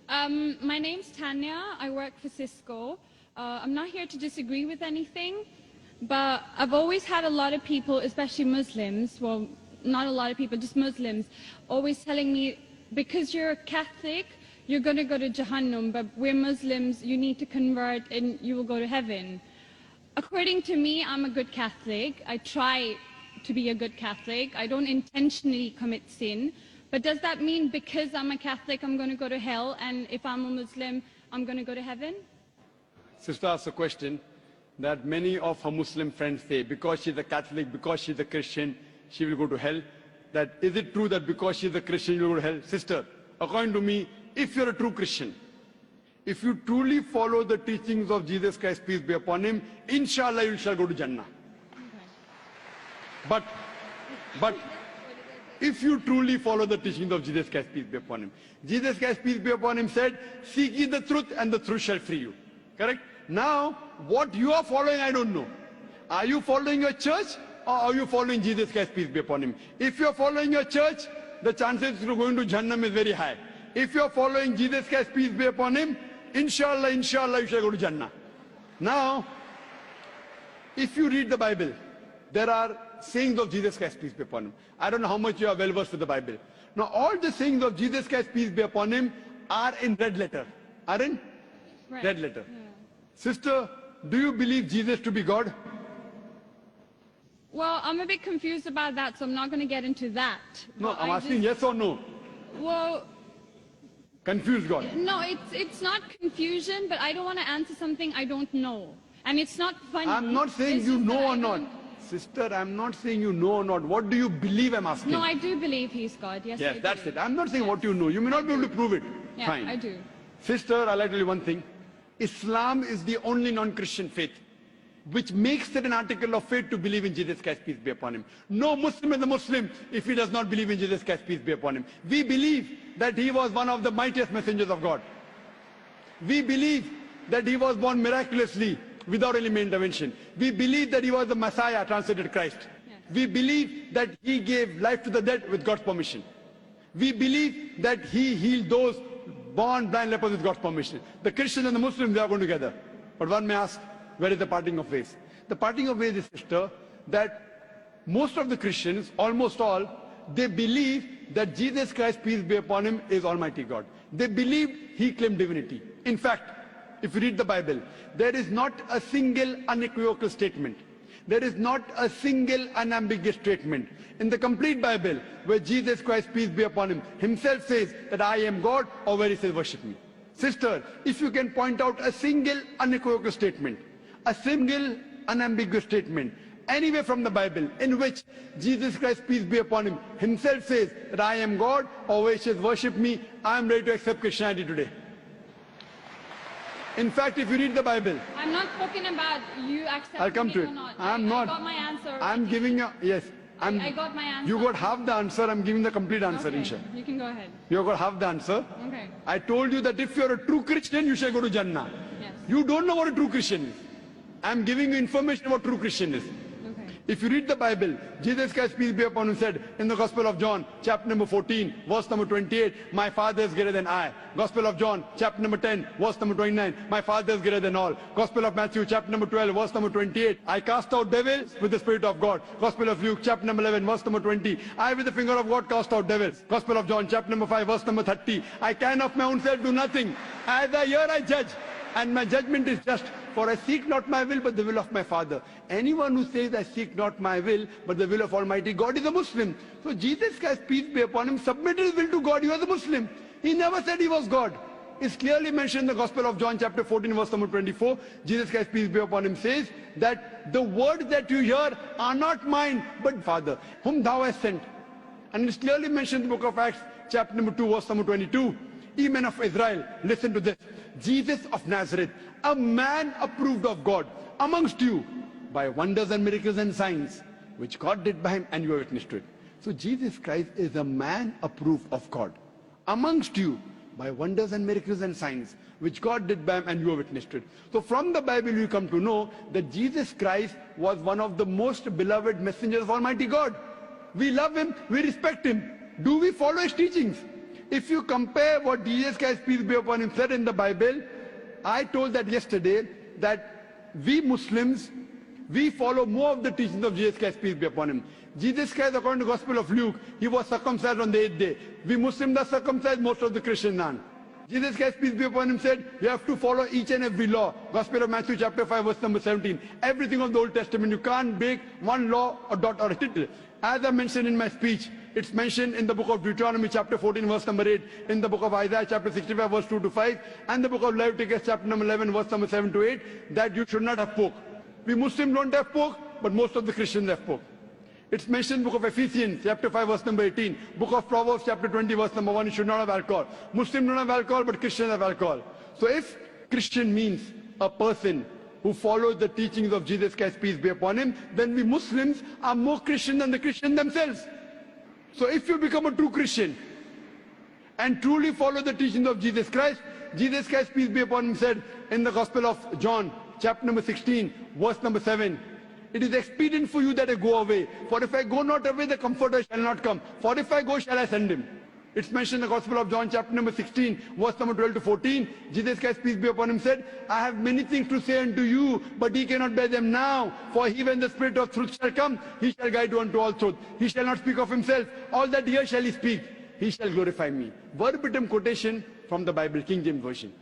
My name's Tanya. I work for Cisco. I'm not here to disagree with anything, but I've always had a lot of people, especially Muslims, well, not a lot of people, just Muslims, always telling me, because you're a Catholic, you're going to go to Jahannam, but we're Muslims, you need to convert and you will go to heaven. According to me, I'm a good Catholic. I try to be a good Catholic. I don't intentionally commit sin. But does that mean because I'm a Catholic, I'm going to go to hell, and if I'm a Muslim, I'm going to go to heaven? Sister asked a question that many of her Muslim friends say, because she's a Catholic, because she's a Christian, she will go to hell. That is it true that because she's a Christian, you will go to hell? Sister, according to me, if you're a true Christian, if you truly follow the teachings of Jesus Christ, peace be upon him, inshallah you shall go to Jannah. Okay. But if you truly follow the teachings of Jesus Christ, peace be upon him, Jesus Christ, peace be upon him, said, seek ye the truth and the truth shall free you. Correct? Now, what you are following, I don't know. Are you following your church or are you following Jesus Christ, peace be upon him? If you are following your church, the chances of going to Jannah is very high. If you are following Jesus Christ, peace be upon him, inshallah, you shall go to Jannah. Now, if you read the Bible, there are sayings of Jesus Christ, peace be upon him. I don't know how much you are well versed with the Bible. Now, all the sayings of Jesus Christ, peace be upon him, are in red letter. Are in red letter. Yeah. Sister, do you believe Jesus to be God? Well, I'm a bit confused about that, so I'm not going to get into that. No, I'm asking yes or no. Well, confused God. No, it's not confusion, but I don't want to answer something I don't know. And it's not funny. I'm not saying you know or not. Sister, I'm not saying you know or not. What do you believe, I'm asking? No, I do believe he's God. Yes, yes, that's it. I'm not saying what you know. You may not be able to prove it. Yeah, fine. I do. Sister, I'll tell you one thing. Islam is the only non-Christian faith which makes it an article of faith to believe in Jesus Christ, peace be upon him. No Muslim is a Muslim if he does not believe in Jesus Christ, peace be upon him. We believe that he was one of the mightiest messengers of God. We believe that he was born miraculously without any intervention. We believe that he was the Messiah, translated Christ. Yes. We believe that he gave life to the dead with God's permission. We believe that he healed those born blind lepers with God's permission. The Christians and the Muslims, they are going together. But one may ask, where is the parting of ways? The parting of ways is, sister, that most of the Christians, almost all, they believe that Jesus Christ, peace be upon him, is Almighty God. They believe he claimed divinity. In fact, if you read the Bible, there is not a single unequivocal statement. There is not a single unambiguous statement in the complete Bible where Jesus Christ, peace be upon him, himself says that I am God, or where he says worship me. Sister, if you can point out a single unequivocal statement, a single unambiguous statement, anywhere from the Bible in which Jesus Christ, peace be upon him, himself says that I am God, or where he says worship me, I am ready to accept Christianity today. In fact, if you read the Bible, I'm not talking about you accepting I'll come to it. Or not. I'm not. I got my answer. I'm giving you, yes. I got my answer. You got half the answer, I'm giving the complete answer, okay. Insha. You can go ahead. You got half the answer. Okay. I told you that if you're a true Christian, you shall go to Jannah. Yes. You don't know what a true Christian is. I'm giving you information about true Christian is. If you read the Bible, Jesus Christ, peace be upon him, said in the Gospel of John, chapter number 14, verse number 28, my Father is greater than I. Gospel of John, chapter number 10, verse number 29, my Father is greater than all. Gospel of Matthew, chapter number 12, verse number 28, I cast out devils with the Spirit of God. Gospel of Luke, chapter number 11, verse number 20, I with the finger of God cast out devils. Gospel of John, chapter number 5, verse number 30, I can of my own self do nothing. As I hear, I judge, and my judgment is just. For I seek not my will, but the will of my Father. Anyone who says, I seek not my will, but the will of Almighty God is a Muslim. So Jesus Christ, peace be upon him, submitted his will to God. He was a Muslim. He never said he was God. It's clearly mentioned in the Gospel of John, chapter 14, verse number 24. Jesus Christ, peace be upon him, says that the words that you hear are not mine, but Father, whom thou hast sent. And it's clearly mentioned in the book of Acts, chapter number 2, verse number 22. Ye men of Israel, listen to this. Jesus of Nazareth, a man approved of God amongst you by wonders and miracles and signs, which God did by him, and you are witness to it. So Jesus Christ is a man approved of God amongst you by wonders and miracles and signs, which God did by him, and you are witness to it. So from the Bible you come to know that Jesus Christ was one of the most beloved messengers of Almighty God. We love him, we respect him. Do we follow his teachings? If you compare what Jesus Christ, peace be upon him, said in the Bible, I told that yesterday, that we Muslims, we follow more of the teachings of Jesus Christ, peace be upon him. Jesus Christ, according to the Gospel of Luke, he was circumcised on the 8th day. We Muslims are circumcised, most of the Christians aren't. Jesus Christ, peace be upon him, said, you have to follow each and every law. Gospel of Matthew chapter 5, verse number 17. Everything of the Old Testament. You can't break one law, a dot or a tittle. As I mentioned in my speech, it's mentioned in the book of Deuteronomy chapter 14, verse number 8, in the book of Isaiah chapter 65, verse 2 to 5, and the book of Leviticus chapter number 11, verse number 7 to 8, that you should not have pork. We Muslims don't have pork, but most of the Christians have pork. It's mentioned in the book of Ephesians, chapter 5, verse number 18. Book of Proverbs, chapter 20, verse number 1, you should not have alcohol. Muslims don't have alcohol, but Christians have alcohol. So if Christian means a person who follows the teachings of Jesus Christ, peace be upon him, then we Muslims are more Christian than the Christians themselves. So if you become a true Christian and truly follow the teachings of Jesus Christ, peace be upon him, said in the Gospel of John, chapter number 16, verse number 7, it is expedient for you that I go away. For if I go not away, the Comforter shall not come. For if I go, shall I send him. It's mentioned in the Gospel of John, chapter number 16, verse number 12 to 14. Jesus Christ, peace be upon him, said, I have many things to say unto you, but ye cannot bear them now. For he, when the Spirit of truth shall come, he shall guide you unto all truth. He shall not speak of himself. All that here shall he speak. He shall glorify me. Verbatim quotation from the Bible, King James Version.